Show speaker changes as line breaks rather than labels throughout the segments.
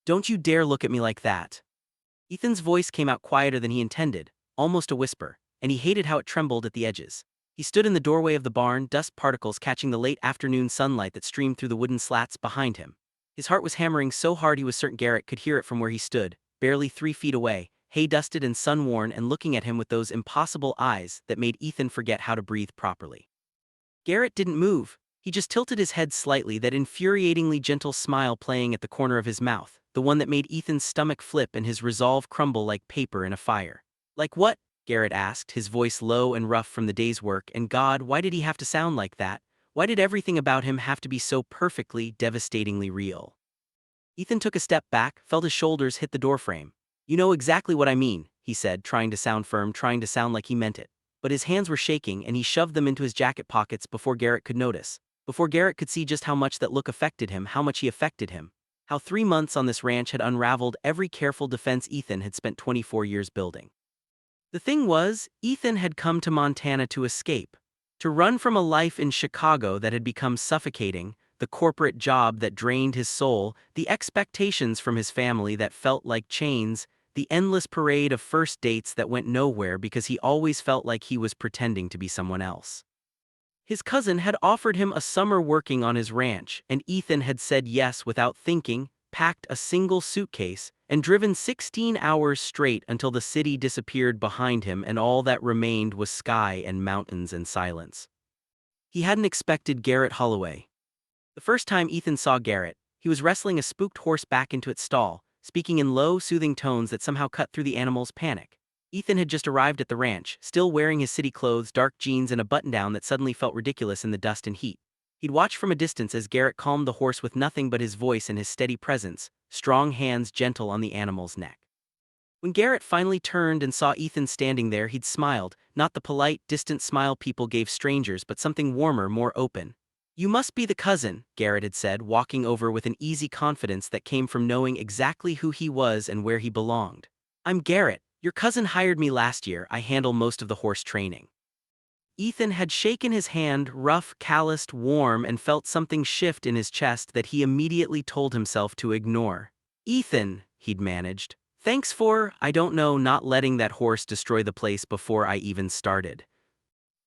Don't you dare look at me like that. Ethan's voice came out quieter than he intended, almost a whisper, and he hated how it trembled at the edges. He stood in the doorway of the barn, dust particles catching the late afternoon sunlight that streamed through the wooden slats behind him. His heart was hammering so hard he was certain Garrett could hear it from where he stood, barely 3 feet away, hay-dusted and sun-worn and looking at him with those impossible eyes that made Ethan forget how to breathe properly. Garrett didn't move. He just tilted his head slightly, that infuriatingly gentle smile playing at the corner of his mouth, the one that made Ethan's stomach flip and his resolve crumble like paper in a fire. Like what? Garrett asked, his voice low and rough from the day's work, and God, why did he have to sound like that? Why did everything about him have to be so perfectly, devastatingly real? Ethan took a step back, felt his shoulders hit the doorframe. You know exactly what I mean, he said, trying to sound firm, trying to sound like he meant it. But his hands were shaking and he shoved them into his jacket pockets before Garrett could notice. Before Garrett could see just how much that look affected him, how much he affected him. How 3 months on this ranch had unraveled every careful defense Ethan had spent 24 years building. The thing was, Ethan had come to Montana to escape. To run from a life in Chicago that had become suffocating, the corporate job that drained his soul, the expectations from his family that felt like chains, the endless parade of first dates that went nowhere because he always felt like he was pretending to be someone else. His cousin had offered him a summer working on his ranch, and Ethan had said yes without thinking, packed a single suitcase, and driven 16 hours straight until the city disappeared behind him and all that remained was sky and mountains and silence. He hadn't expected Garrett Holloway. The first time Ethan saw Garrett, he was wrestling a spooked horse back into its stall, speaking in low, soothing tones that somehow cut through the animal's panic. Ethan had just arrived at the ranch, still wearing his city clothes, dark jeans and a button-down that suddenly felt ridiculous in the dust and heat. He'd watched from a distance as Garrett calmed the horse with nothing but his voice and his steady presence, strong hands gentle on the animal's neck. When Garrett finally turned and saw Ethan standing there, he'd smiled, not the polite, distant smile people gave strangers, but something warmer, more open. You must be the cousin, Garrett had said, walking over with an easy confidence that came from knowing exactly who he was and where he belonged. I'm Garrett. Your cousin hired me last year. I handle most of the horse training. Ethan had shaken his hand, rough, calloused, warm, and felt something shift in his chest that he immediately told himself to ignore. Ethan, he'd managed. Thanks for, I don't know, not letting that horse destroy the place before I even started.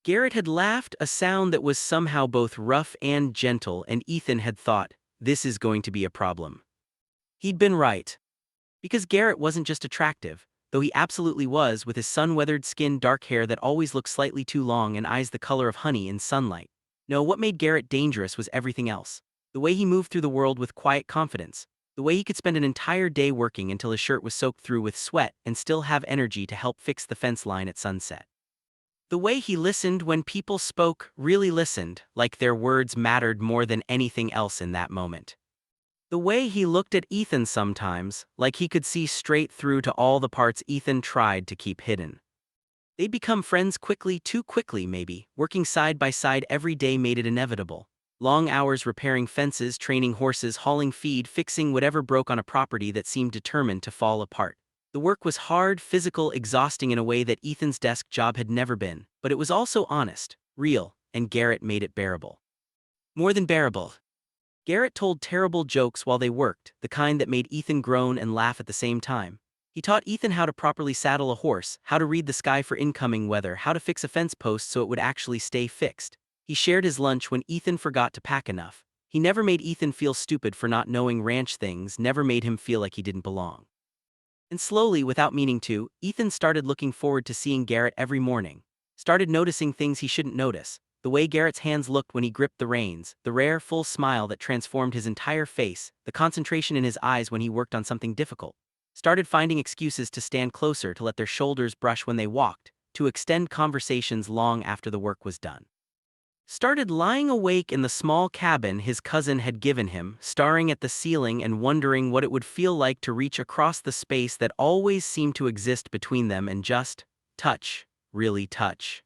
Garrett had laughed, a sound that was somehow both rough and gentle, and Ethan had thought, this is going to be a problem. He'd been right. Because Garrett wasn't just attractive, though he absolutely was, with his sun-weathered skin, dark hair that always looked slightly too long, and eyes the color of honey in sunlight. No, what made Garrett dangerous was everything else. The way he moved through the world with quiet confidence. The way he could spend an entire day working until his shirt was soaked through with sweat and still have energy to help fix the fence line at sunset. The way he listened when people spoke, really listened, like their words mattered more than anything else in that moment. The way he looked at Ethan sometimes, like he could see straight through to all the parts Ethan tried to keep hidden. They'd become friends quickly, too quickly maybe, working side by side every day made it inevitable. Long hours repairing fences, training horses, hauling feed, fixing whatever broke on a property that seemed determined to fall apart. The work was hard, physical, exhausting in a way that Ethan's desk job had never been, but it was also honest, real, and Garrett made it bearable. More than bearable. Garrett told terrible jokes while they worked, the kind that made Ethan groan and laugh at the same time. He taught Ethan how to properly saddle a horse, how to read the sky for incoming weather, how to fix a fence post so it would actually stay fixed. He shared his lunch when Ethan forgot to pack enough. He never made Ethan feel stupid for not knowing ranch things, never made him feel like he didn't belong. And slowly, without meaning to, Ethan started looking forward to seeing Garrett every morning. Started noticing things he shouldn't notice. The way Garrett's hands looked when he gripped the reins, the rare, full smile that transformed his entire face, the concentration in his eyes when he worked on something difficult. Started finding excuses to stand closer, to let their shoulders brush when they walked, to extend conversations long after the work was done. Started lying awake in the small cabin his cousin had given him, staring at the ceiling and wondering what it would feel like to reach across the space that always seemed to exist between them and just touch, really touch.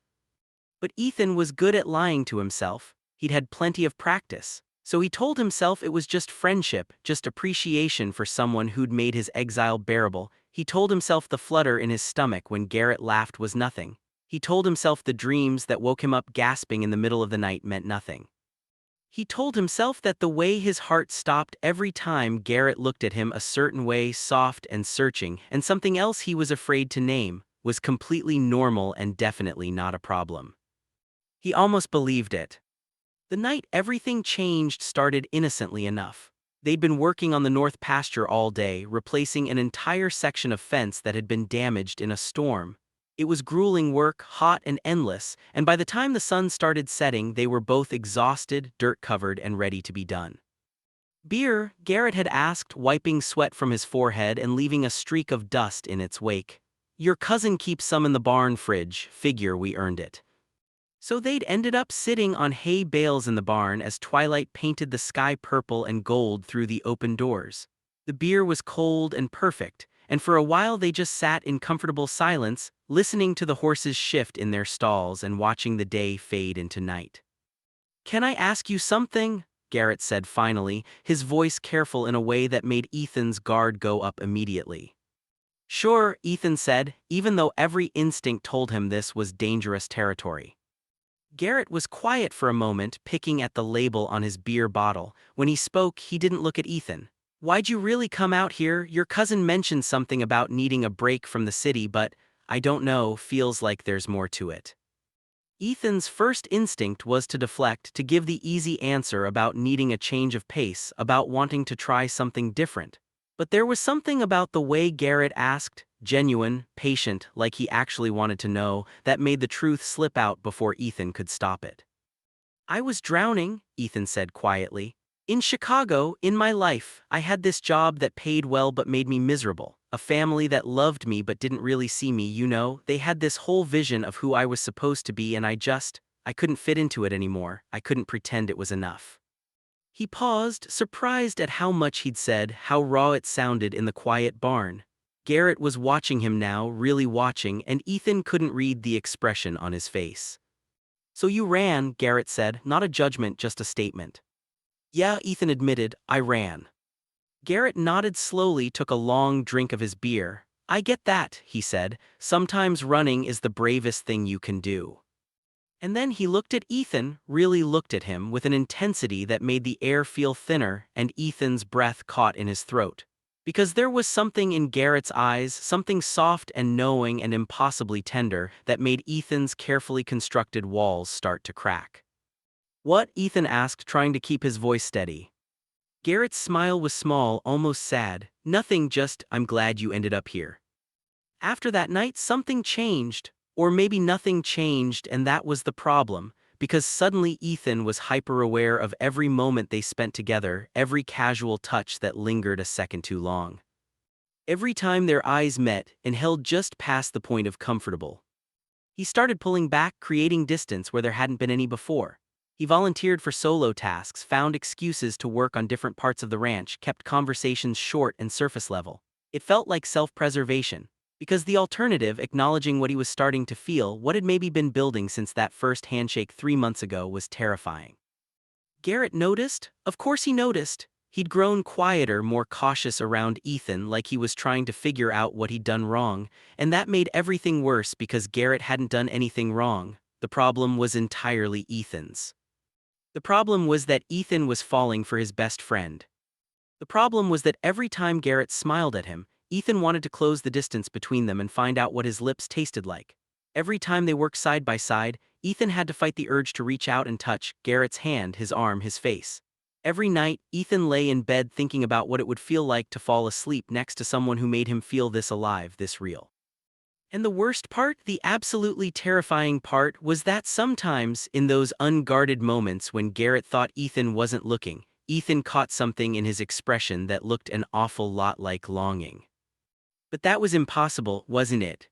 But Ethan was good at lying to himself. He'd had plenty of practice. So he told himself it was just friendship, just appreciation for someone who'd made his exile bearable. He told himself the flutter in his stomach when Garrett laughed was nothing. He told himself the dreams that woke him up gasping in the middle of the night meant nothing. He told himself that the way his heart stopped every time Garrett looked at him a certain way, soft and searching, and something else he was afraid to name, was completely normal and definitely not a problem. He almost believed it. The night everything changed started innocently enough. They'd been working on the north pasture all day, replacing an entire section of fence that had been damaged in a storm. It was grueling work, hot and endless, and by the time the sun started setting, they were both exhausted, dirt-covered, and ready to be done. "Beer?" Garrett had asked, wiping sweat from his forehead and leaving a streak of dust in its wake. "Your cousin keeps some in the barn fridge, figure we earned it." So they'd ended up sitting on hay bales in the barn as twilight painted the sky purple and gold through the open doors. The beer was cold and perfect, and for a while they just sat in comfortable silence, listening to the horses shift in their stalls and watching the day fade into night. "Can I ask you something?" Garrett said finally, his voice careful in a way that made Ethan's guard go up immediately. "Sure," Ethan said, even though every instinct told him this was dangerous territory. Garrett was quiet for a moment, picking at the label on his beer bottle. When he spoke, he didn't look at Ethan. "Why'd you really come out here? Your cousin mentioned something about needing a break from the city, but I don't know, feels like there's more to it." Ethan's first instinct was to deflect, to give the easy answer about needing a change of pace, about wanting to try something different. But there was something about the way Garrett asked, genuine, patient, like he actually wanted to know, that made the truth slip out before Ethan could stop it. "I was drowning," Ethan said quietly. "In Chicago, in my life, I had this job that paid well but made me miserable. A family that loved me but didn't really see me, you know, they had this whole vision of who I was supposed to be and I couldn't fit into it anymore. I couldn't pretend it was enough." He paused, surprised at how much he'd said, how raw it sounded in the quiet barn. Garrett was watching him now, really watching, and Ethan couldn't read the expression on his face. "So you ran," Garrett said, not a judgment, just a statement. "Yeah," Ethan admitted, "I ran." Garrett nodded slowly, took a long drink of his beer. "I get that," he said. "Sometimes running is the bravest thing you can do." And then he looked at Ethan, really looked at him with an intensity that made the air feel thinner and Ethan's breath caught in his throat. Because there was something in Garrett's eyes, something soft and knowing and impossibly tender, that made Ethan's carefully constructed walls start to crack. "What?" Ethan asked, trying to keep his voice steady. Garrett's smile was small, almost sad. "Nothing, just, I'm glad you ended up here." After that night, something changed. Or maybe nothing changed, and that was the problem, because suddenly Ethan was hyper-aware of every moment they spent together, every casual touch that lingered a second too long. Every time their eyes met and held just past the point of comfortable. He started pulling back, creating distance where there hadn't been any before. He volunteered for solo tasks, found excuses to work on different parts of the ranch, kept conversations short and surface level. It felt like self-preservation. Because the alternative, acknowledging what he was starting to feel, what had maybe been building since that first handshake 3 months ago, was terrifying. Garrett noticed? Of course he noticed. He'd grown quieter, more cautious around Ethan, like he was trying to figure out what he'd done wrong, and that made everything worse because Garrett hadn't done anything wrong. The problem was entirely Ethan's. The problem was that Ethan was falling for his best friend. The problem was that every time Garrett smiled at him, Ethan wanted to close the distance between them and find out what his lips tasted like. Every time they worked side by side, Ethan had to fight the urge to reach out and touch Garrett's hand, his arm, his face. Every night, Ethan lay in bed thinking about what it would feel like to fall asleep next to someone who made him feel this alive, this real. And the worst part, the absolutely terrifying part, was that sometimes, in those unguarded moments when Garrett thought Ethan wasn't looking, Ethan caught something in his expression that looked an awful lot like longing. But that was impossible, wasn't it?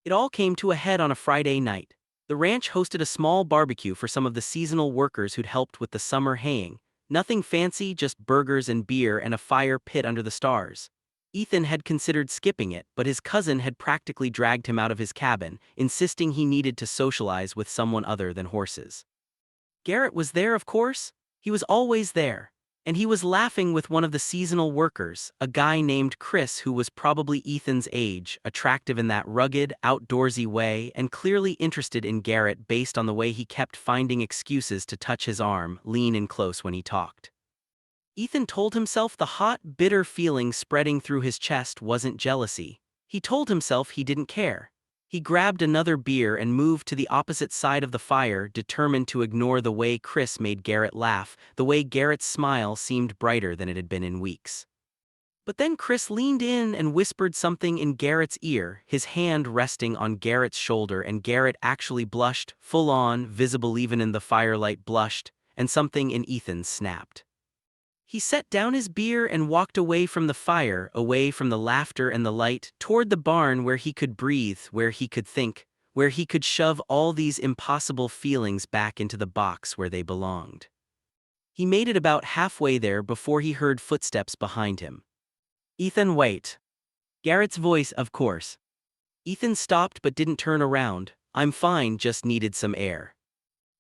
It all came to a head on a Friday night. The ranch hosted a small barbecue for some of the seasonal workers who'd helped with the summer haying. Nothing fancy, just burgers and beer and a fire pit under the stars. Ethan had considered skipping it, but his cousin had practically dragged him out of his cabin, insisting he needed to socialize with someone other than horses. Garrett was there, of course. He was always there. And he was laughing with one of the seasonal workers, a guy named Chris who was probably Ethan's age, attractive in that rugged, outdoorsy way, and clearly interested in Garrett based on the way he kept finding excuses to touch his arm, lean in close when he talked. Ethan told himself the hot, bitter feeling spreading through his chest wasn't jealousy. He told himself he didn't care. He grabbed another beer and moved to the opposite side of the fire, determined to ignore the way Chris made Garrett laugh, the way Garrett's smile seemed brighter than it had been in weeks. But then Chris leaned in and whispered something in Garrett's ear, his hand resting on Garrett's shoulder, and Garrett actually blushed, full on, visible even in the firelight blushed, and something in Ethan snapped. He set down his beer and walked away from the fire, away from the laughter and the light, toward the barn where he could breathe, where he could think, where he could shove all these impossible feelings back into the box where they belonged. He made it about halfway there before he heard footsteps behind him. "Ethan, wait." Garrett's voice, of course. Ethan stopped but didn't turn around. "I'm fine, just needed some air."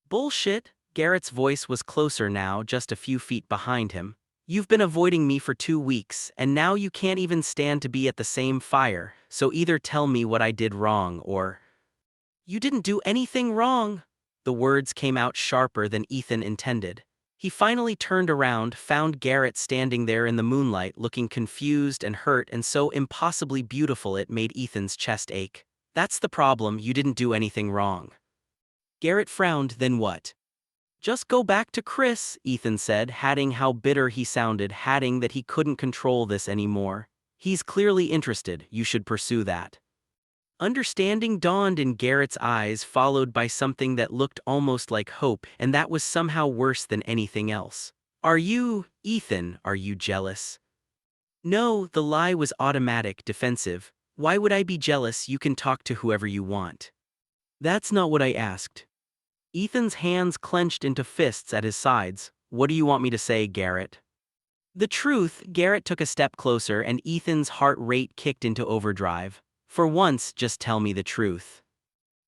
"Bullshit." Garrett's voice was closer now, just a few feet behind him. "You've been avoiding me for 2 weeks, and now you can't even stand to be at the same fire, so either tell me what I did wrong or—" "You didn't do anything wrong." The words came out sharper than Ethan intended. He finally turned around, found Garrett standing there in the moonlight, looking confused and hurt and so impossibly beautiful it made Ethan's chest ache. "That's the problem, you didn't do anything wrong." Garrett frowned. "Then what?" "Just go back to Chris," Ethan said, hatting how bitter he sounded, hatting that he couldn't control this anymore. "He's clearly interested, you should pursue that." Understanding dawned in Garrett's eyes, followed by something that looked almost like hope, and that was somehow worse than anything else. Ethan, are you jealous?" "No," the lie was automatic, defensive. "Why would I be jealous? You can talk to whoever you want." "That's not what I asked." Ethan's hands clenched into fists at his sides. "What do you want me to say, Garrett?" "The truth." Garrett took a step closer and Ethan's heart rate kicked into overdrive. "For once, just tell me the truth."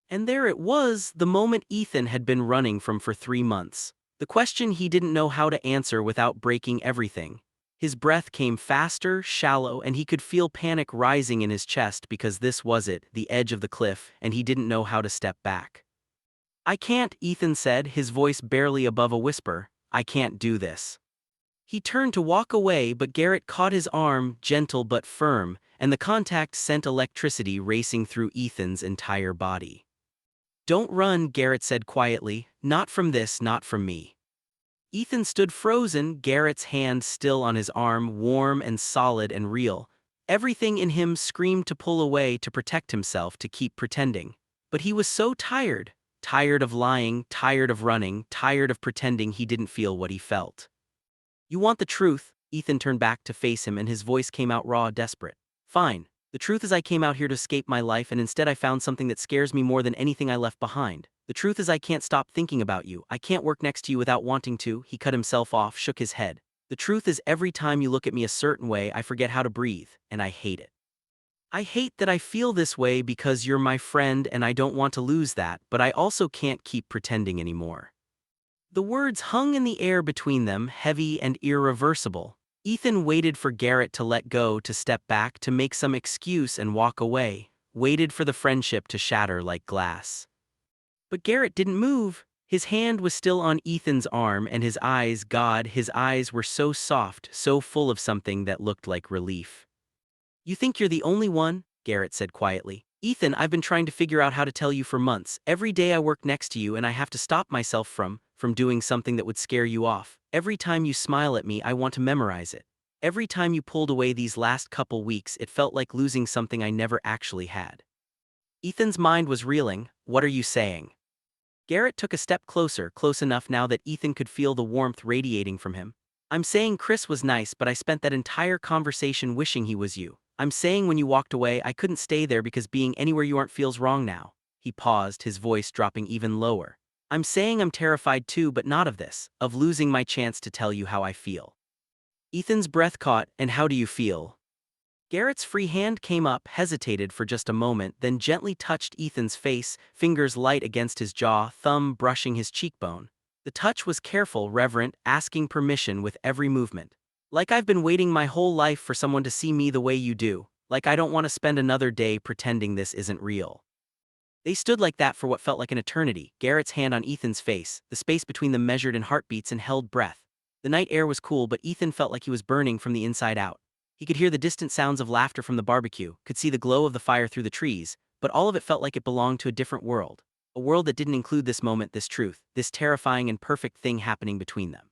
And there it was, the moment Ethan had been running from for 3 months. The question he didn't know how to answer without breaking everything. His breath came faster, shallow, and he could feel panic rising in his chest because this was it, the edge of the cliff, and he didn't know how to step back. "I can't," Ethan said, his voice barely above a whisper. "I can't do this." He turned to walk away, but Garrett caught his arm, gentle but firm, and the contact sent electricity racing through Ethan's entire body. "Don't run," Garrett said quietly. "Not from this, not from me." Ethan stood frozen, Garrett's hand still on his arm, warm and solid and real. Everything in him screamed to pull away, to protect himself, to keep pretending. But he was so tired. Tired of lying, tired of running, tired of pretending he didn't feel what he felt. "You want the truth?" Ethan turned back to face him and his voice came out raw, desperate. "Fine. The truth is I came out here to escape my life and instead I found something that scares me more than anything I left behind. The truth is I can't stop thinking about you. I can't work next to you without wanting to." He cut himself off, shook his head. "The truth is every time you look at me a certain way I forget how to breathe, and I hate it. I hate that I feel this way because you're my friend and I don't want to lose that, but I also can't keep pretending anymore." The words hung in the air between them, heavy and irreversible. Ethan waited for Garrett to let go, to step back, to make some excuse and walk away, waited for the friendship to shatter like glass. But Garrett didn't move. His hand was still on Ethan's arm and his eyes, God, his eyes were so soft, so full of something that looked like relief. "You think you're the only one?" Garrett said quietly. "Ethan, I've been trying to figure out how to tell you for months. Every day I work next to you and I have to stop myself from doing something that would scare you off. Every time you smile at me I want to memorize it. Every time you pulled away these last couple weeks it felt like losing something I never actually had." Ethan's mind was reeling. "What are you saying?" Garrett took a step closer, close enough now that Ethan could feel the warmth radiating from him. "I'm saying Chris was nice, but I spent that entire conversation wishing he was you. I'm saying when you walked away I couldn't stay there because being anywhere you aren't feels wrong now." He paused, his voice dropping even lower. "I'm saying I'm terrified too, but not of this, of losing my chance to tell you how I feel." Ethan's breath caught. "And how do you feel?" Garrett's free hand came up, hesitated for just a moment, then gently touched Ethan's face, fingers light against his jaw, thumb brushing his cheekbone. The touch was careful, reverent, asking permission with every movement. Like I've been waiting my whole life for someone to see me the way you do, like I don't want to spend another day pretending this isn't real. They stood like that for what felt like an eternity, Garrett's hand on Ethan's face, the space between them measured in heartbeats and held breath. The night air was cool, but Ethan felt like he was burning from the inside out. He could hear the distant sounds of laughter from the barbecue, could see the glow of the fire through the trees, but all of it felt like it belonged to a different world. A world that didn't include this moment, this truth, this terrifying and perfect thing happening between them.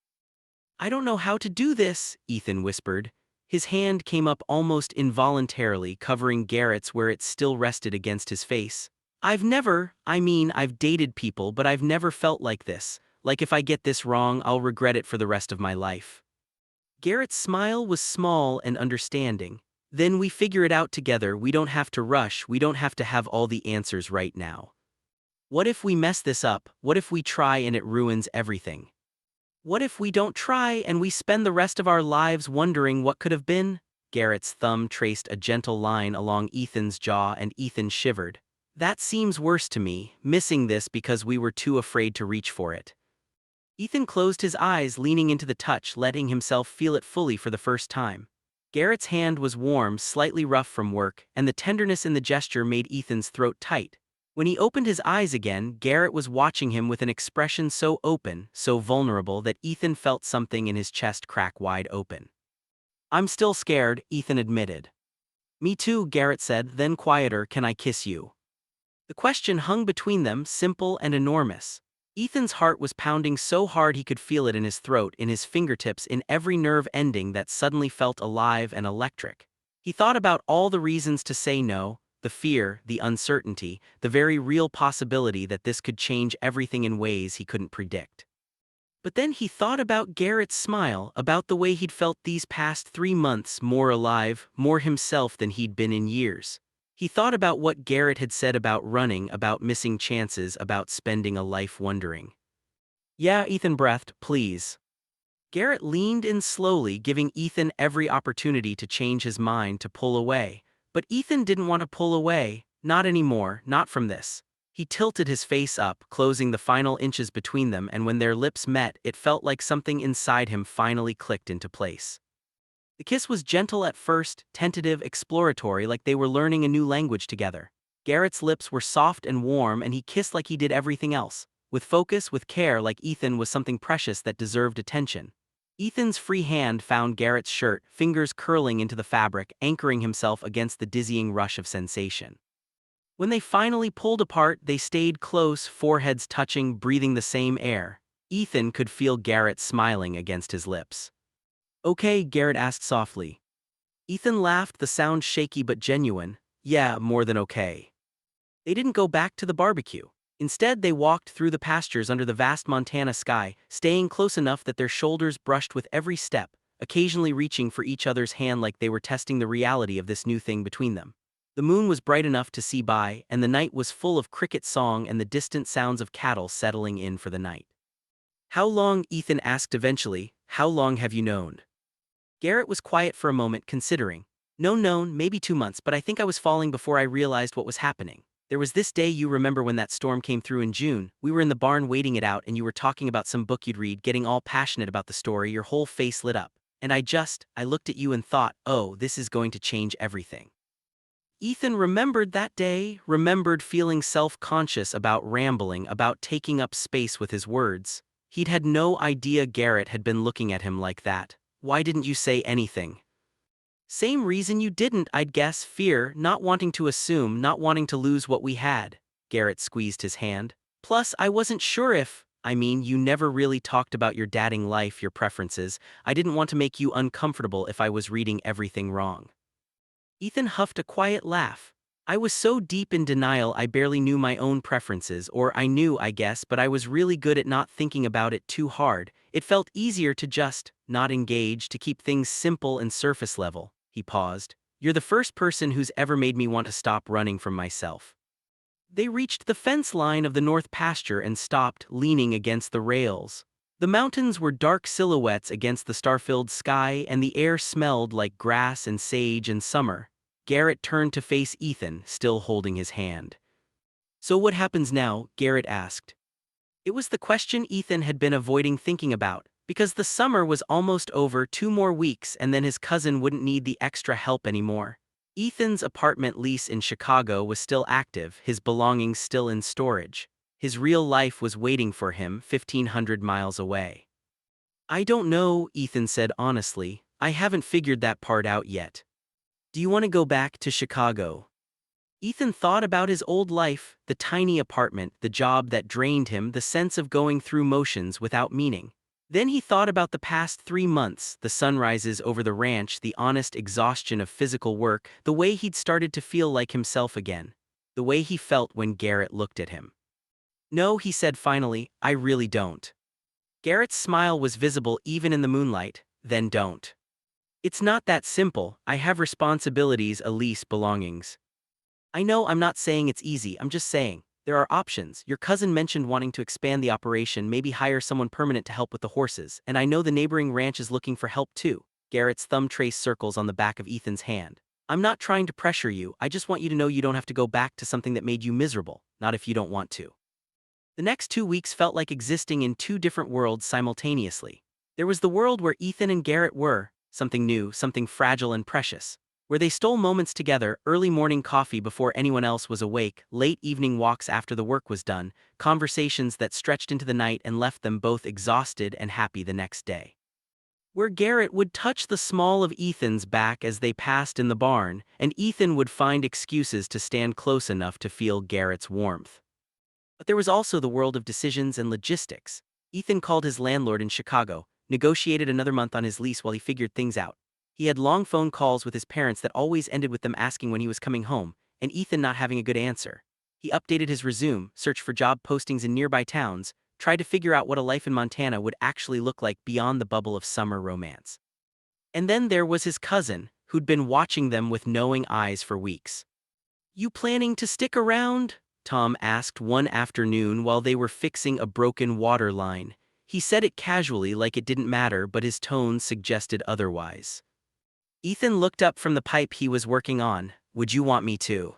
I don't know how to do this, Ethan whispered. His hand came up almost involuntarily, covering Garrett's where it still rested against his face. I've dated people, but I've never felt like this. Like if I get this wrong, I'll regret it for the rest of my life. Garrett's smile was small and understanding. Then we figure it out together, we don't have to rush, we don't have to have all the answers right now. What if we mess this up? What if we try and it ruins everything? What if we don't try and we spend the rest of our lives wondering what could have been? Garrett's thumb traced a gentle line along Ethan's jaw and Ethan shivered. That seems worse to me, missing this because we were too afraid to reach for it. Ethan closed his eyes, leaning into the touch, letting himself feel it fully for the first time. Garrett's hand was warm, slightly rough from work, and the tenderness in the gesture made Ethan's throat tight. When he opened his eyes again, Garrett was watching him with an expression so open, so vulnerable that Ethan felt something in his chest crack wide open. I'm still scared, Ethan admitted. Me too, Garrett said, then quieter, can I kiss you? The question hung between them, simple and enormous. Ethan's heart was pounding so hard he could feel it in his throat, in his fingertips, in every nerve ending that suddenly felt alive and electric. He thought about all the reasons to say no, the fear, the uncertainty, the very real possibility that this could change everything in ways he couldn't predict. But then he thought about Garrett's smile, about the way he'd felt these past 3 months, more alive, more himself than he'd been in years. He thought about what Garrett had said about running, about missing chances, about spending a life wondering. Yeah, Ethan breathed, please. Garrett leaned in slowly, giving Ethan every opportunity to change his mind, to pull away. But Ethan didn't want to pull away, not anymore, not from this. He tilted his face up, closing the final inches between them, and when their lips met, it felt like something inside him finally clicked into place. The kiss was gentle at first, tentative, exploratory, like they were learning a new language together. Garrett's lips were soft and warm, and he kissed like he did everything else, with focus, with care, like Ethan was something precious that deserved attention. Ethan's free hand found Garrett's shirt, fingers curling into the fabric, anchoring himself against the dizzying rush of sensation. When they finally pulled apart, they stayed close, foreheads touching, breathing the same air. Ethan could feel Garrett smiling against his lips. Okay, Garrett asked softly. Ethan laughed, the sound shaky but genuine. Yeah, more than okay. They didn't go back to the barbecue. Instead, they walked through the pastures under the vast Montana sky, staying close enough that their shoulders brushed with every step, occasionally reaching for each other's hand like they were testing the reality of this new thing between them. The moon was bright enough to see by, and the night was full of cricket song and the distant sounds of cattle settling in for the night. How long, Ethan asked eventually, how long have you known? Garrett was quiet for a moment, considering. Known, maybe 2 months, but I think I was falling before I realized what was happening. There was this day, you remember when that storm came through in June, we were in the barn waiting it out and you were talking about some book you'd read, getting all passionate about the story, your whole face lit up. And I looked at you and thought, oh, this is going to change everything. Ethan remembered that day, remembered feeling self-conscious about rambling, about taking up space with his words. He'd had no idea Garrett had been looking at him like that. Why didn't you say anything? Same reason you didn't, I'd guess, fear, not wanting to assume, not wanting to lose what we had. Garrett squeezed his hand. Plus, I wasn't sure if, you never really talked about your dating life, your preferences. I didn't want to make you uncomfortable if I was reading everything wrong. Ethan huffed a quiet laugh. I was so deep in denial I barely knew my own preferences, or I knew, I guess, but I was really good at not thinking about it too hard. It felt easier to just not engage, to keep things simple and surface level. He paused. You're the first person who's ever made me want to stop running from myself. They reached the fence line of the north pasture and stopped, leaning against the rails. The mountains were dark silhouettes against the star-filled sky, and the air smelled like grass and sage and summer. Garrett turned to face Ethan, still holding his hand. So what happens now? Garrett asked. It was the question Ethan had been avoiding thinking about, because the summer was almost over, 2 more weeks, and then his cousin wouldn't need the extra help anymore. Ethan's apartment lease in Chicago was still active, his belongings still in storage. His real life was waiting for him 1,500 miles away. I don't know, Ethan said honestly. I haven't figured that part out yet. Do you want to go back to Chicago? Ethan thought about his old life, the tiny apartment, the job that drained him, the sense of going through motions without meaning. Then he thought about the past 3 months, the sunrises over the ranch, the honest exhaustion of physical work, the way he'd started to feel like himself again. The way he felt when Garrett looked at him. No, he said finally, I really don't. Garrett's smile was visible even in the moonlight. Then don't. It's not that simple. I have responsibilities, a lease, belongings. I know I'm not saying it's easy, I'm just saying. There are options. Your cousin mentioned wanting to expand the operation, maybe hire someone permanent to help with the horses, and I know the neighboring ranch is looking for help too. Garrett's thumb traced circles on the back of Ethan's hand. I'm not trying to pressure you, I just want you to know you don't have to go back to something that made you miserable, not if you don't want to. The next 2 weeks felt like existing in two different worlds simultaneously. There was the world where Ethan and Garrett were, something new, something fragile and precious. Where they stole moments together, early morning coffee before anyone else was awake, late evening walks after the work was done, conversations that stretched into the night and left them both exhausted and happy the next day. Where Garrett would touch the small of Ethan's back as they passed in the barn, and Ethan would find excuses to stand close enough to feel Garrett's warmth. But there was also the world of decisions and logistics. Ethan called his landlord in Chicago, negotiated another month on his lease while he figured things out. He had long phone calls with his parents that always ended with them asking when he was coming home, and Ethan not having a good answer. He updated his resume, searched for job postings in nearby towns, tried to figure out what a life in Montana would actually look like beyond the bubble of summer romance. And then there was his cousin, who'd been watching them with knowing eyes for weeks. You planning to stick around? Tom asked one afternoon while they were fixing a broken water line. He said it casually like it didn't matter, but his tone suggested otherwise. Ethan looked up from the pipe he was working on. Would you want me to?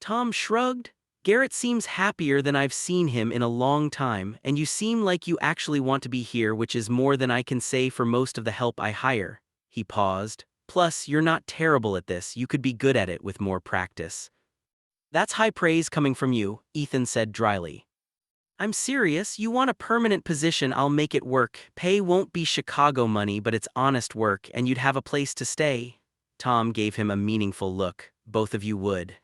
Tom shrugged. Garrett seems happier than I've seen him in a long time, and you seem like you actually want to be here, which is more than I can say for most of the help I hire. He paused. Plus, you're not terrible at this, you could be good at it with more practice. That's high praise coming from you, Ethan said dryly. I'm serious, you want a permanent position, I'll make it work. Pay won't be Chicago money, but it's honest work, and you'd have a place to stay. Tom gave him a meaningful look. Both of you would.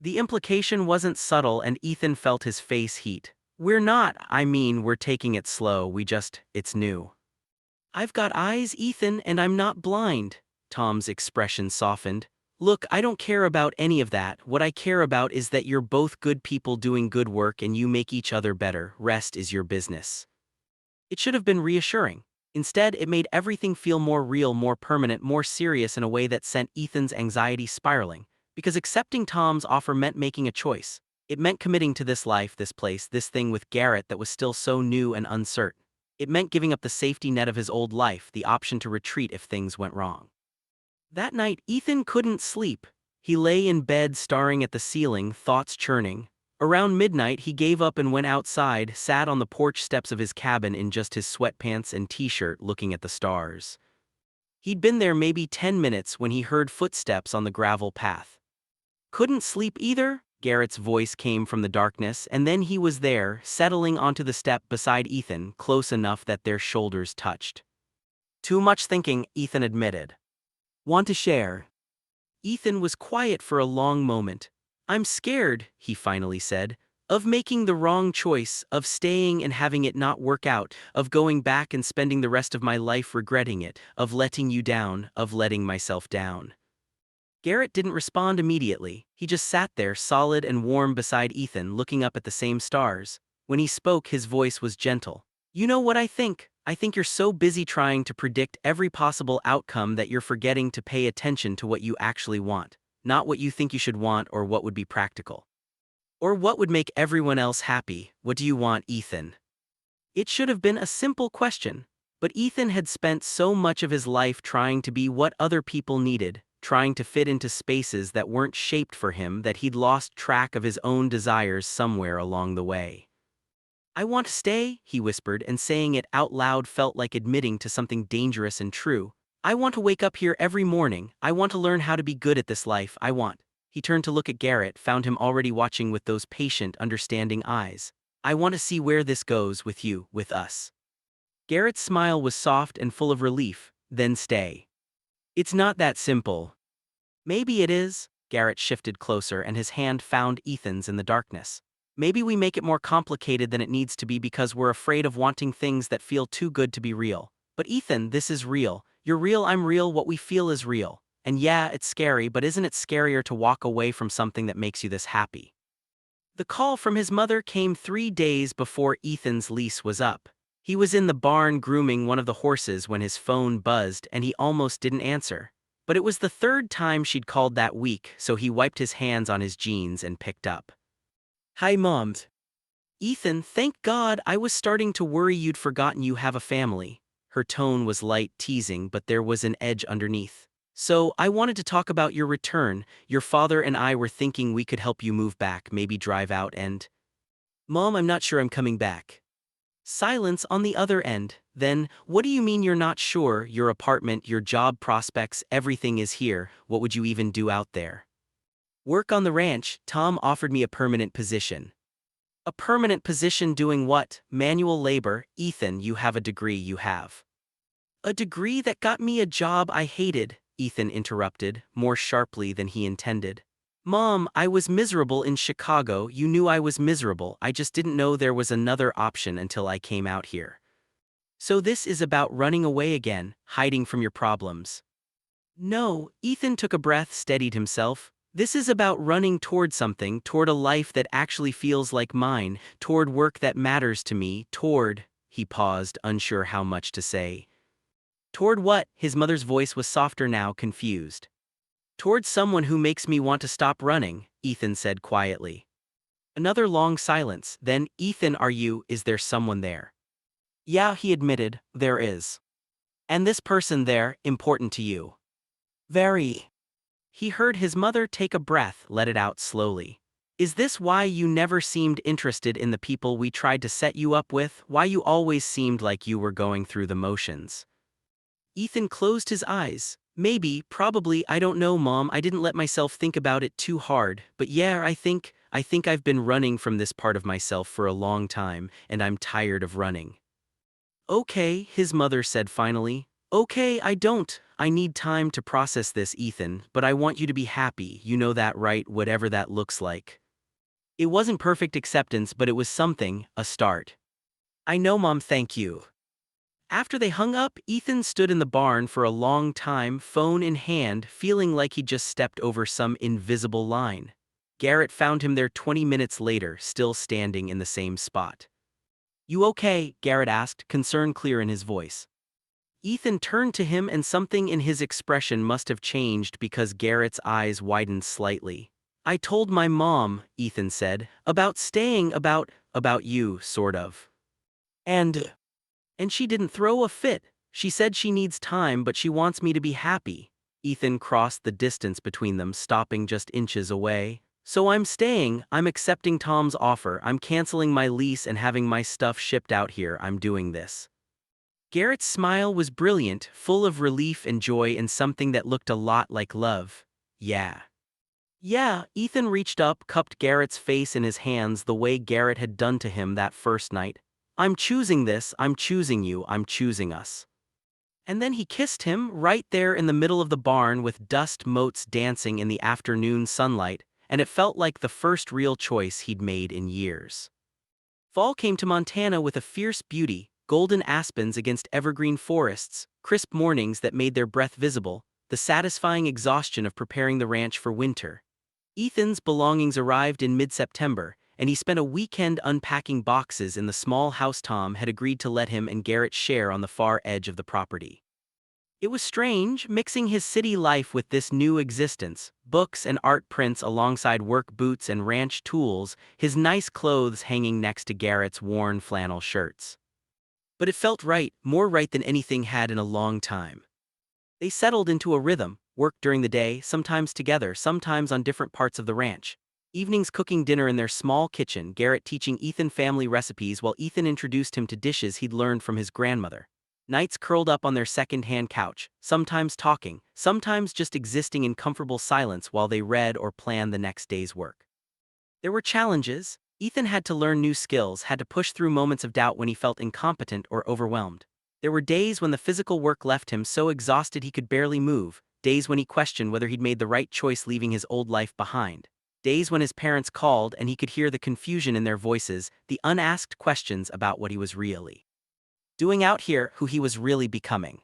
The implication wasn't subtle, and Ethan felt his face heat. We're not, we're taking it slow, it's new. I've got eyes, Ethan, and I'm not blind. Tom's expression softened. Look, I don't care about any of that. What I care about is that you're both good people doing good work and you make each other better. Rest is your business. It should have been reassuring. Instead, it made everything feel more real, more permanent, more serious in a way that sent Ethan's anxiety spiraling. Because accepting Tom's offer meant making a choice. It meant committing to this life, this place, this thing with Garrett that was still so new and uncertain. It meant giving up the safety net of his old life, the option to retreat if things went wrong. That night, Ethan couldn't sleep. He lay in bed staring at the ceiling, thoughts churning. Around midnight, he gave up and went outside, sat on the porch steps of his cabin in just his sweatpants and t-shirt looking at the stars. He'd been there maybe 10 minutes when he heard footsteps on the gravel path. Couldn't sleep either? Garrett's voice came from the darkness, and then he was there, settling onto the step beside Ethan, close enough that their shoulders touched. Too much thinking, Ethan admitted. Want to share? Ethan was quiet for a long moment. I'm scared, he finally said, of making the wrong choice, of staying and having it not work out, of going back and spending the rest of my life regretting it, of letting you down, of letting myself down. Garrett didn't respond immediately. He just sat there, solid and warm beside Ethan, looking up at the same stars. When he spoke, his voice was gentle. You know what I think? I think you're so busy trying to predict every possible outcome that you're forgetting to pay attention to what you actually want, not what you think you should want or what would be practical. Or what would make everyone else happy. What do you want, Ethan? It should have been a simple question, but Ethan had spent so much of his life trying to be what other people needed, trying to fit into spaces that weren't shaped for him, that he'd lost track of his own desires somewhere along the way. I want to stay, he whispered, and saying it out loud felt like admitting to something dangerous and true. I want to wake up here every morning. I want to learn how to be good at this life. I want. He turned to look at Garrett, found him already watching with those patient, understanding eyes. I want to see where this goes with you, with us. Garrett's smile was soft and full of relief. Then stay. It's not that simple. Maybe it is. Garrett shifted closer and his hand found Ethan's in the darkness. Maybe we make it more complicated than it needs to be because we're afraid of wanting things that feel too good to be real. But Ethan, this is real. You're real, I'm real, what we feel is real. And yeah, it's scary, but isn't it scarier to walk away from something that makes you this happy? The call from his mother came 3 days before Ethan's lease was up. He was in the barn grooming one of the horses when his phone buzzed and he almost didn't answer. But it was the third time she'd called that week, so he wiped his hands on his jeans and picked up. Hi, Mom. Ethan, thank God, I was starting to worry you'd forgotten you have a family. Her tone was light, teasing, but there was an edge underneath. So, I wanted to talk about your return. Your father and I were thinking we could help you move back, maybe drive out and… Mom, I'm not sure I'm coming back. Silence on the other end. Then, what do you mean you're not sure? Your apartment, your job prospects, everything is here. What would you even do out there? Work on the ranch. Tom offered me a permanent position. A permanent position doing what? Manual labor. Ethan, you have a degree, you have. A degree that got me a job I hated, Ethan interrupted, more sharply than he intended. Mom, I was miserable in Chicago. You knew I was miserable. I just didn't know there was another option until I came out here. So this is about running away again, hiding from your problems. No, Ethan took a breath, steadied himself. This is about running toward something, toward a life that actually feels like mine, toward work that matters to me, toward… He paused, unsure how much to say. Toward what? His mother's voice was softer now, confused. Toward someone who makes me want to stop running, Ethan said quietly. Another long silence, then, Ethan, is there someone there? Yeah, he admitted, there is. And this person there, important to you? Very. He heard his mother take a breath, let it out slowly. Is this why you never seemed interested in the people we tried to set you up with? Why you always seemed like you were going through the motions? Ethan closed his eyes. Maybe, probably, I don't know, Mom. I didn't let myself think about it too hard. But yeah, I think I've been running from this part of myself for a long time, and I'm tired of running. Okay, his mother said finally. Okay, I need time to process this, Ethan, but I want you to be happy, you know that, right, whatever that looks like. It wasn't perfect acceptance, but it was something, a start. I know, Mom, thank you. After they hung up, Ethan stood in the barn for a long time, phone in hand, feeling like he'd just stepped over some invisible line. Garrett found him there 20 minutes later, still standing in the same spot. You okay? Garrett asked, concern clear in his voice. Ethan turned to him and something in his expression must have changed because Garrett's eyes widened slightly. I told my mom, Ethan said, about staying, about you, sort of. And she didn't throw a fit. She said she needs time but she wants me to be happy. Ethan crossed the distance between them, stopping just inches away. So I'm staying, I'm accepting Tom's offer, I'm canceling my lease and having my stuff shipped out here, I'm doing this. Garrett's smile was brilliant, full of relief and joy and something that looked a lot like love. Yeah. Yeah, Ethan reached up, cupped Garrett's face in his hands the way Garrett had done to him that first night. I'm choosing this, I'm choosing you, I'm choosing us. And then he kissed him, right there in the middle of the barn with dust motes dancing in the afternoon sunlight, and it felt like the first real choice he'd made in years. Fall came to Montana with a fierce beauty, golden aspens against evergreen forests, crisp mornings that made their breath visible, the satisfying exhaustion of preparing the ranch for winter. Ethan's belongings arrived in mid-September, and he spent a weekend unpacking boxes in the small house Tom had agreed to let him and Garrett share on the far edge of the property. It was strange, mixing his city life with this new existence, books and art prints alongside work boots and ranch tools, his nice clothes hanging next to Garrett's worn flannel shirts. But it felt right, more right than anything had in a long time. They settled into a rhythm, worked during the day, sometimes together, sometimes on different parts of the ranch. Evenings cooking dinner in their small kitchen, Garrett teaching Ethan family recipes while Ethan introduced him to dishes he'd learned from his grandmother. Nights curled up on their second-hand couch, sometimes talking, sometimes just existing in comfortable silence while they read or planned the next day's work. There were challenges. Ethan had to learn new skills, had to push through moments of doubt when he felt incompetent or overwhelmed. There were days when the physical work left him so exhausted he could barely move, days when he questioned whether he'd made the right choice leaving his old life behind. Days when his parents called and he could hear the confusion in their voices, the unasked questions about what he was really doing out here, who he was really becoming.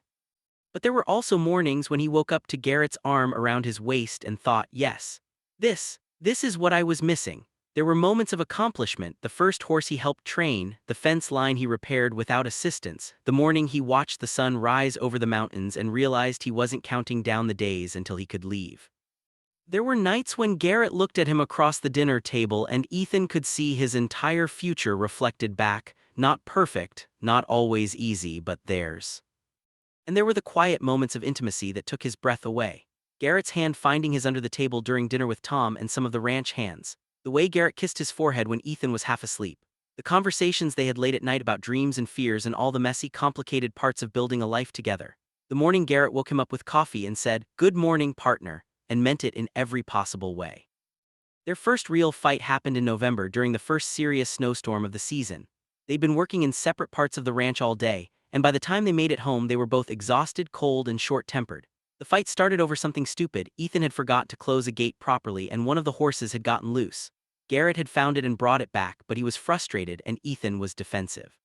But there were also mornings when he woke up to Garrett's arm around his waist and thought, yes, this is what I was missing. There were moments of accomplishment: the first horse he helped train, the fence line he repaired without assistance, the morning he watched the sun rise over the mountains and realized he wasn't counting down the days until he could leave. There were nights when Garrett looked at him across the dinner table and Ethan could see his entire future reflected back, not perfect, not always easy, but theirs. And there were the quiet moments of intimacy that took his breath away. Garrett's hand finding his under the table during dinner with Tom and some of the ranch hands. The way Garrett kissed his forehead when Ethan was half asleep. The conversations they had late at night about dreams and fears and all the messy, complicated parts of building a life together. The morning Garrett woke him up with coffee and said, "Good morning, partner," and meant it in every possible way. Their first real fight happened in November during the first serious snowstorm of the season. They'd been working in separate parts of the ranch all day, and by the time they made it home they were both exhausted, cold, and short-tempered. The fight started over something stupid. Ethan had forgot to close a gate properly and one of the horses had gotten loose. Garrett had found it and brought it back, but he was frustrated and Ethan was defensive.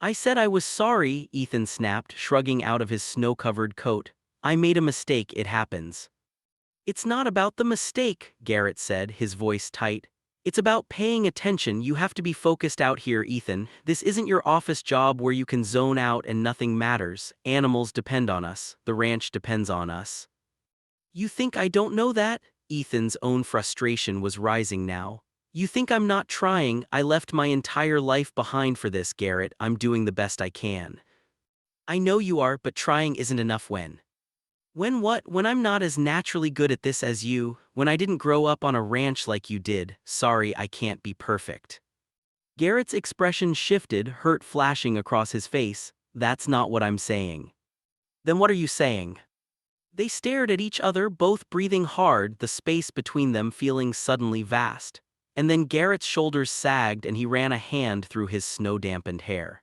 "I said I was sorry," Ethan snapped, shrugging out of his snow-covered coat. "I made a mistake, it happens." "It's not about the mistake," Garrett said, his voice tight. "It's about paying attention. You have to be focused out here, Ethan. This isn't your office job where you can zone out and nothing matters. Animals depend on us. The ranch depends on us." "You think I don't know that?" Ethan's own frustration was rising now. "You think I'm not trying? I left my entire life behind for this, Garrett. I'm doing the best I can." "I know you are, but trying isn't enough when. When what? When I'm not as naturally good at this as you, when I didn't grow up on a ranch like you did. Sorry, I can't be perfect." Garrett's expression shifted, hurt flashing across his face. "That's not what I'm saying." "Then what are you saying?" They stared at each other, both breathing hard, the space between them feeling suddenly vast. And then Garrett's shoulders sagged and he ran a hand through his snow-dampened hair.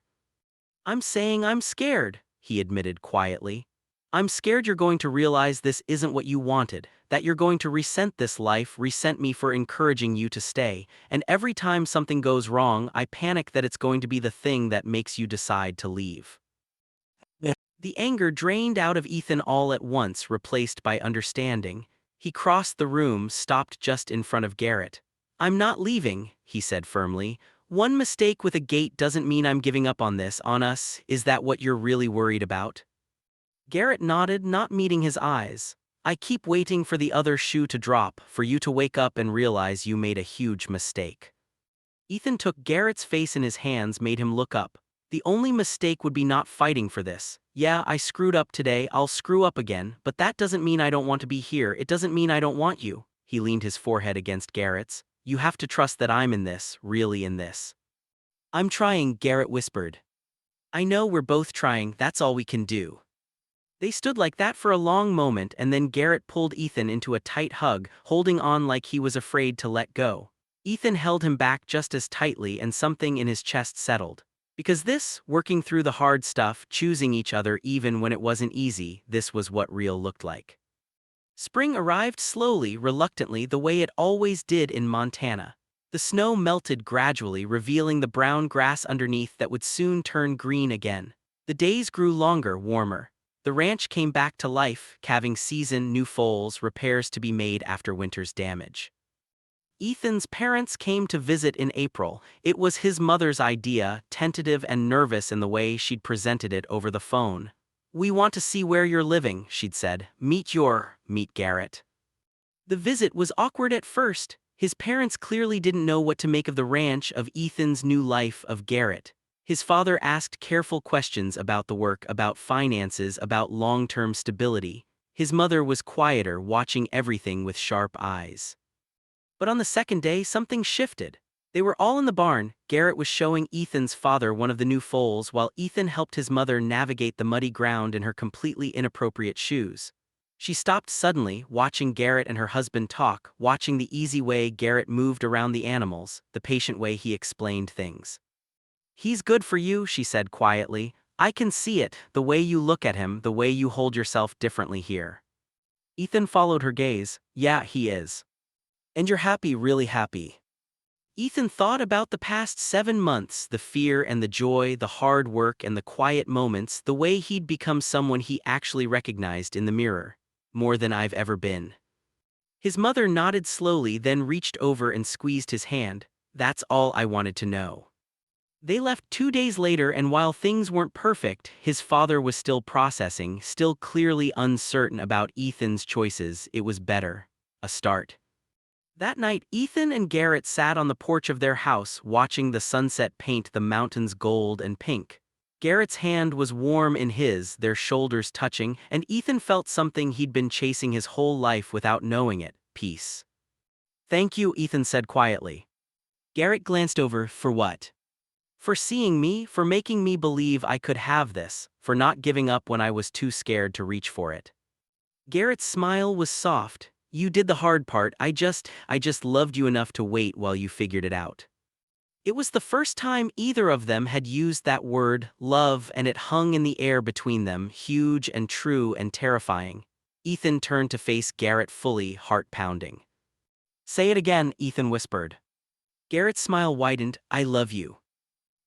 "I'm saying I'm scared," he admitted quietly. "I'm scared you're going to realize this isn't what you wanted, that you're going to resent this life, resent me for encouraging you to stay, and every time something goes wrong, I panic that it's going to be the thing that makes you decide to leave." Yeah. The anger drained out of Ethan all at once, replaced by understanding. He crossed the room, stopped just in front of Garrett. "I'm not leaving," he said firmly. "One mistake with a gate doesn't mean I'm giving up on this, on us. Is that what you're really worried about?" Garrett nodded, not meeting his eyes. "I keep waiting for the other shoe to drop, for you to wake up and realize you made a huge mistake." Ethan took Garrett's face in his hands, made him look up. "The only mistake would be not fighting for this. Yeah, I screwed up today, I'll screw up again, but that doesn't mean I don't want to be here, it doesn't mean I don't want you." He leaned his forehead against Garrett's. "You have to trust that I'm in this, really in this." "I'm trying," Garrett whispered. "I know we're both trying, that's all we can do." They stood like that for a long moment and then Garrett pulled Ethan into a tight hug, holding on like he was afraid to let go. Ethan held him back just as tightly and something in his chest settled. Because this, working through the hard stuff, choosing each other even when it wasn't easy, this was what real looked like. Spring arrived slowly, reluctantly, the way it always did in Montana. The snow melted gradually, revealing the brown grass underneath that would soon turn green again. The days grew longer, warmer. The ranch came back to life, calving season, new foals, repairs to be made after winter's damage. Ethan's parents came to visit in April. It was his mother's idea, tentative and nervous in the way she'd presented it over the phone. "We want to see where you're living," she'd said. Meet Garrett." The visit was awkward at first. His parents clearly didn't know what to make of the ranch, of Ethan's new life, of Garrett. His father asked careful questions about the work, about finances, about long-term stability. His mother was quieter, watching everything with sharp eyes. But on the second day, something shifted. They were all in the barn. Garrett was showing Ethan's father one of the new foals while Ethan helped his mother navigate the muddy ground in her completely inappropriate shoes. She stopped suddenly, watching Garrett and her husband talk, watching the easy way Garrett moved around the animals, the patient way he explained things. "He's good for you," she said quietly. "I can see it, the way you look at him, the way you hold yourself differently here." Ethan followed her gaze. "Yeah, he is. And you're happy, really happy." Ethan thought about the past 7 months, the fear and the joy, the hard work and the quiet moments, the way he'd become someone he actually recognized in the mirror. "More than I've ever been." His mother nodded slowly, then reached over and squeezed his hand. "That's all I wanted to know." They left 2 days later, and while things weren't perfect, his father was still processing, still clearly uncertain about Ethan's choices. It was better. A start. That night, Ethan and Garrett sat on the porch of their house, watching the sunset paint the mountains gold and pink. Garrett's hand was warm in his, their shoulders touching, and Ethan felt something he'd been chasing his whole life without knowing it: peace. "Thank you," Ethan said quietly. Garrett glanced over. "For what?" "For seeing me, for making me believe I could have this, for not giving up when I was too scared to reach for it." Garrett's smile was soft. "You did the hard part. I just loved you enough to wait while you figured it out." It was the first time either of them had used that word, love, and it hung in the air between them, huge and true and terrifying. Ethan turned to face Garrett fully, heart pounding. "Say it again," Ethan whispered. Garrett's smile widened. "I love you."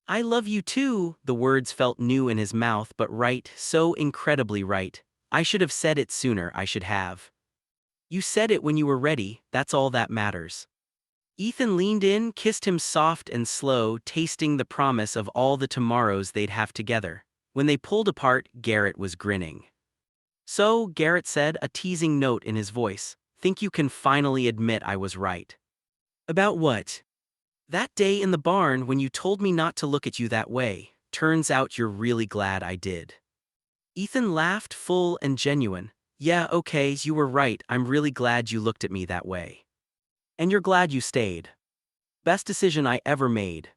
"I love you too." The words felt new in his mouth, but right, so incredibly right. "I should have said it sooner, I should have." "You said it when you were ready, that's all that matters." Ethan leaned in, kissed him soft and slow, tasting the promise of all the tomorrows they'd have together. When they pulled apart, Garrett was grinning. "So," Garrett said, a teasing note in his voice, "think you can finally admit I was right?" "About what?" "That day in the barn when you told me not to look at you that way. Turns out you're really glad I did." Ethan laughed, full and genuine. "Yeah, okay, you were right. I'm really glad you looked at me that way. And you're glad you stayed. Best decision I ever made."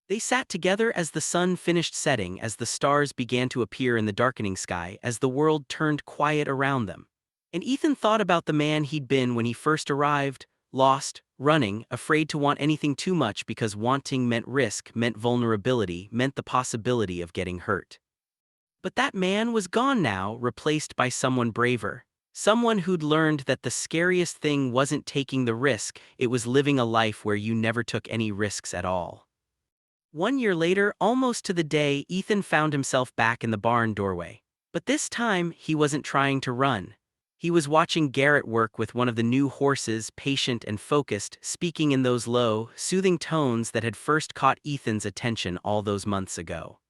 They sat together as the sun finished setting, as the stars began to appear in the darkening sky, as the world turned quiet around them. And Ethan thought about the man he'd been when he first arrived: lost, running, afraid to want anything too much because wanting meant risk, meant vulnerability, meant the possibility of getting hurt. But that man was gone now, replaced by someone braver. Someone who'd learned that the scariest thing wasn't taking the risk, it was living a life where you never took any risks at all. 1 year later, almost to the day, Ethan found himself back in the barn doorway. But this time, he wasn't trying to run. He was watching Garrett work with one of the new horses, patient and focused, speaking in those low, soothing tones that had first caught Ethan's attention all those months ago.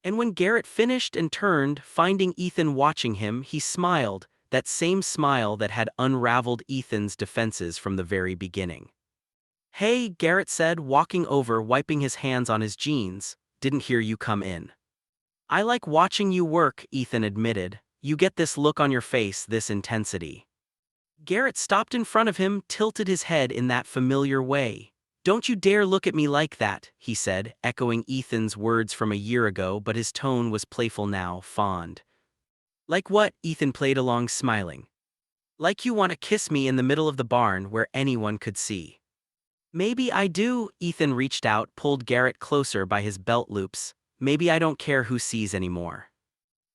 And when Garrett finished and turned, finding Ethan watching him, he smiled, that same smile that had unraveled Ethan's defenses from the very beginning. "Hey," Garrett said, walking over, wiping his hands on his jeans. "Didn't hear you come in." "I like watching you work," Ethan admitted. "You get this look on your face, this intensity." Garrett stopped in front of him, tilted his head in that familiar way. "Don't you dare look at me like that," he said, echoing Ethan's words from a year ago, but his tone was playful now, fond. "Like what?" Ethan played along, smiling. "Like you want to kiss me in the middle of the barn where anyone could see." "Maybe I do." Ethan reached out, pulled Garrett closer by his belt loops. "Maybe I don't care who sees anymore."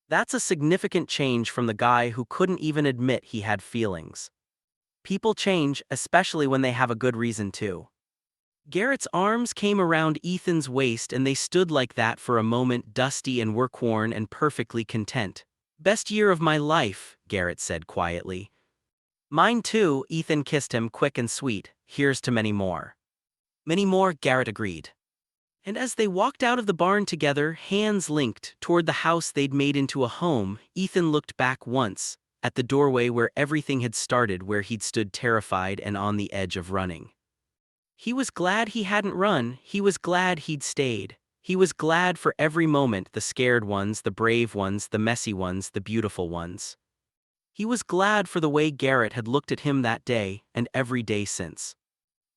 That's a significant change from the guy who couldn't even admit he had feelings. People change, especially when they have a good reason to. Garrett's arms came around Ethan's waist and they stood like that for a moment, dusty and work-worn and perfectly content. "Best year of my life," Garrett said quietly. "Mine too," Ethan kissed him, quick and sweet. "Here's to many more." "Many more," Garrett agreed. And as they walked out of the barn together, hands linked, toward the house they'd made into a home, Ethan looked back once, at the doorway where everything had started, where he'd stood terrified and on the edge of running. He was glad he hadn't run, he was glad he'd stayed. He was glad for every moment, the scared ones, the brave ones, the messy ones, the beautiful ones. He was glad for the way Garrett had looked at him that day, and every day since.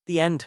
The end.